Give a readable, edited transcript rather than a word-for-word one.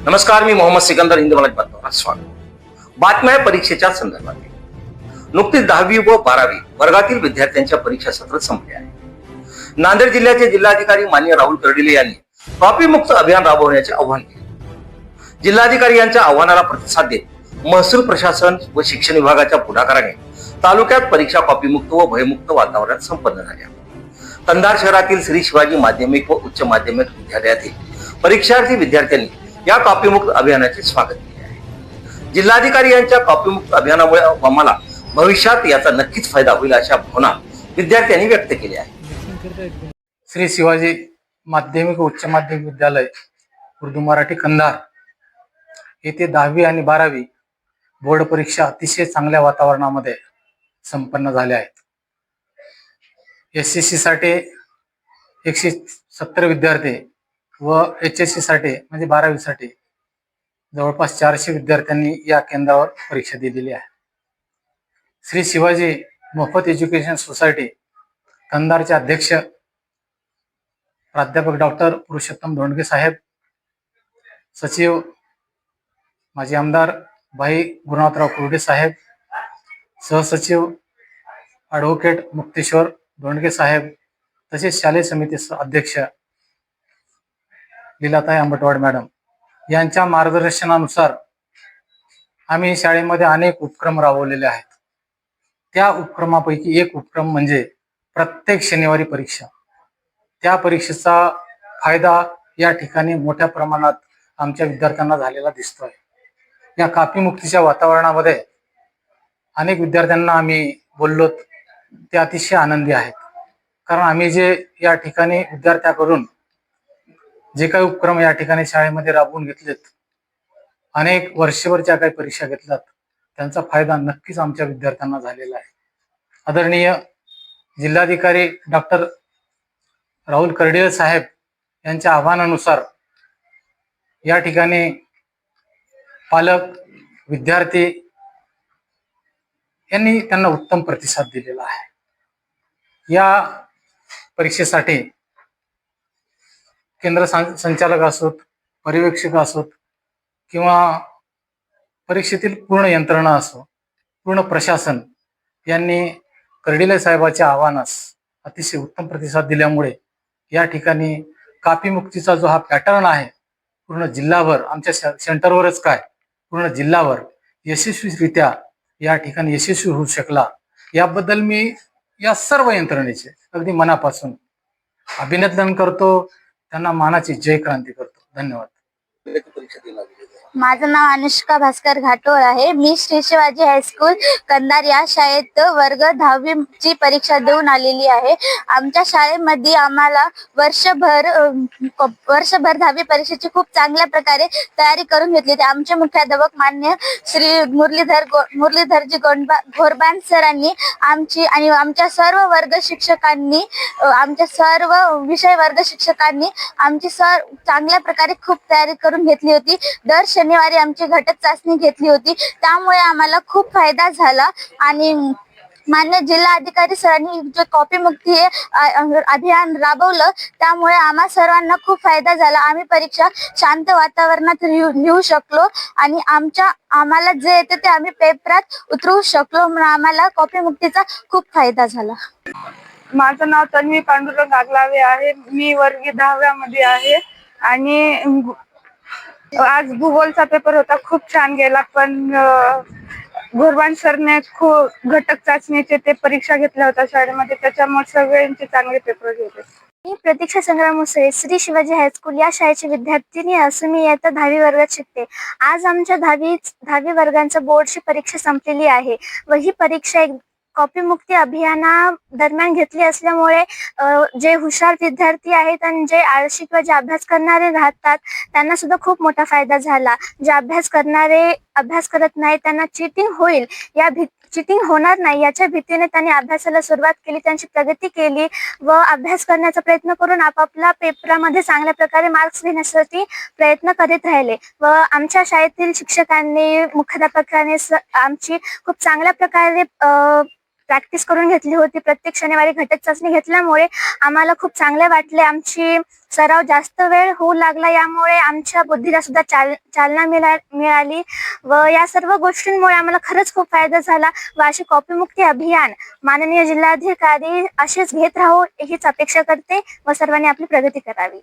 नमस्कार, मी मोहम्मद सिकंदर, हिंद मराठी बातम्यात स्वागत. बातम्या परीक्षेच्या संदर्भात. नुकतीच 10वी व 12वी वर्गातील विद्यार्थ्यांच्या परीक्षा सत्र संपले आहे. नांदेड जिल्ह्याचे जिल्हाधिकारी माननीय राहुल कर्डिले यांनी कॉपी मुक्त अभियान राबवण्याचे आवाहन केले. जिल्हाधिकारी यांच्या आवाहनाला प्रतिसाद देत महसूल प्रशासन व शिक्षण विभागाच्या पुढाकाराने तालुक्यात परीक्षा कॉपी मुक्त व भयमुक्त वातावरणात संपन्न झाल्या. कंधार शहरातील श्री शिवाजी माध्यमिक व उच्च माध्यमिक विद्यालयातील परीक्षार्थी विद्यार्थ्यांनी या कॉपीमुक्त अभियानाचे स्वागत केले आहे. जिल्हाधिकारी यांच्या कॉपीमुक्त अभियानामुळे आम्हाला भविष्यात याचा नक्कीच फायदा होईल अशा भावना विद्यार्थ्यांनी व्यक्त केल्या आहेत. श्री शिवाजी माध्यमिक व उच्च माध्यमिक विद्यालय उर्दू मराठी कंधार येथे 10वी आणि 12वी बोर्ड परीक्षा अतिशय चांगल्या वातावरणामध्ये संपन्न झाल्या आहेत. SSC साठी 170 विद्यार्थी व HSC साठी म्हणजे 12वी साठी जवळपास 400 विद्यार्थ्यांनी या केंद्रावर परीक्षा दिलेली आहे. श्री शिवाजी मोफत एज्युकेशन सोसायटी कंधारचे अध्यक्ष प्राध्यापक डॉक्टर पुरुषोत्तम धोंडगे साहेब, सचिव माजी आमदार भाई गुरुनाथराव कुर्डे साहेब, सहसचिव ॲडव्होकेट मुक्तेश्वर धोंडगे साहेब, तसेच शालेय समितीचे अध्यक्ष लीलाताई आंबटवाड मॅडम यांच्या मार्गदर्शनानुसार आम्ही शाळेमध्ये अनेक उपक्रम राबवलेले आहेत. त्या उपक्रमापैकी एक उपक्रम म्हणजे प्रत्येक शनिवारी परीक्षा. त्या परीक्षेचा फायदा या ठिकाणी मोठ्या प्रमाणात आमच्या विद्यार्थ्यांना झालेला दिसतोय. या कॉपीमुक्तीच्या वातावरणामध्ये अनेक विद्यार्थ्यांना आम्ही बोललो, ते अतिशय आनंदी आहेत. कारण आम्ही जे या ठिकाणी विद्यार्थ्याकडून जे काही उपक्रम या ठिकाणी शाळेमध्ये राबवून घेतलेत, अनेक वर्षभरच्या काही परीक्षा घेतल्यात, त्यांचा फायदा नक्कीच आमच्या विद्यार्थ्यांना झालेला आहे. आदरणीय जिल्हाधिकारी डॉक्टर राहुल कर्डिले साहेब यांच्या आवाहनानुसार या ठिकाणी पालक, विद्यार्थी यांनी त्यांना उत्तम प्रतिसाद दिलेला आहे. या परीक्षेसाठी केंद्र संचालक असोत, पर्यवेक्षक असोत किंवा परीक्षेतील पूर्ण यंत्रणा असो, पूर्ण प्रशासन यांनी कर्डिले साहेबांच्या आव्हानास अतिशय उत्तम प्रतिसाद दिल्यामुळे या ठिकाणी कॉपीमुक्तीचा जो हा पॅटर्न आहे पूर्ण जिल्हाभर, आमच्या सेंटरवरच काय पूर्ण जिल्हाभर यशस्वीरित्या या ठिकाणी यशस्वी होऊ शकला, याबद्दल मी या सर्व यंत्रणेचे अगदी मनापासून अभिनंदन करतो. त्यांना मानाची जय क्रांती करतो. धन्यवाद. माझं नाव अनुष्का भास्कर घाटोळ आहे. मी श्री शिवाजी हायस्कूल कंधार या शाळेत वर्ग 10वी ची परीक्षा देऊन आलेली आहे. आमच्या शाळेमध्ये आम्हाला वर्षभर 10वी परीक्षेची खूप चांगल्या प्रकारे तयारी करून घेतली. ते आमचे मुख्याध्यापक मान्य श्री मुरलीधरजी घोरबान सरांनी आमची आणि आमच्या सर्व वर्ग शिक्षकांनी, आमच्या सर्व विषय वर्ग शिक्षकांनी आमची चांगल्या प्रकारे खूप तयारी करून घेतली होती. दर शनिवारी आमची घटक चाचणी घेतली होती, त्यामुळे आम्हाला खूप फायदा झाला. आणि मान्य जिल्हाधिकारी सरांनी जे कॉपीमुक्ती अभियान राबवलं, त्यामुळे आम्हा सर्वांना खूप फायदा झाला. आम्ही परीक्षा शांत वातावरणात लिहू शकलो आणि आम्हाला जे येते ते आम्ही पेपरात उतरवू शकलो, म्हणून आम्हाला कॉपीमुक्तीचा खूप फायदा झाला. माझं नाव तन्वी पांडुरंग आगलावे आहे. मी वर्ग 10व्या मध्ये आहे आणि आज भूगोलचा पेपर होता, खूप छान गेला. पण घोरबान सरने खूप घटक चाचणीचे ते परीक्षा घेतल्या होत्या शाळेमध्ये, त्याच्यामुळे सगळ्यांचे चांगले पेपर गेले. मी प्रतीक्षा संग्राम मुसळे श्री शिवाजी हायस्कूल या शाळेची विद्यार्थिनी असून मी इयत्ता 10वी वर्गात शिकते. आज आमच्या 10वी वर्गांचा बोर्डची परीक्षा संपलेली आहे व ही परीक्षा एक कॉपीमुक्ती अभियाना दरम्यान घेतली असल्यामुळे जे हुशार विद्यार्थी आहेत आणि जे आळशी किंवा जे अभ्यास करणारे राहतात त्यांना सुद्धा खूप मोठा फायदा झाला. जे अभ्यास करणारे अभ्यास करत नाही त्यांना चिटिंग होईल, चिटिंग होणार नाही याच्या भीतीने त्यांनी अभ्यासाला सुरुवात केली, त्यांची प्रगती केली व अभ्यास करण्याचा प्रयत्न करून आपापल्या पेपरामध्ये चांगल्या प्रकारे मार्क्स घेण्यासाठी प्रयत्न करीत राहिले. व आमच्या शाळेतील शिक्षकांनी, मुख्याध्यापकांनी आमची खूप चांगल्या प्रकारे प्रॅक्टिस करून घेतली होती. प्रत्येक शनिवारी घटक चाचणी घेतल्यामुळे आम्हाला खूप चांगले वाटले. आमची सराव जास्त वेळ होऊ लागला, यामुळे आमच्या बुद्धीला सुद्धा चालना मिळाली व या सर्व गोष्टींमुळे आम्हाला खरंच खूप फायदा झाला. व अशी कॉपीमुक्ती अभियान माननीय जिल्हाधिकारी असेच घेत राहू हीच अपेक्षा करते व सर्वांनी आपली प्रगती करावी.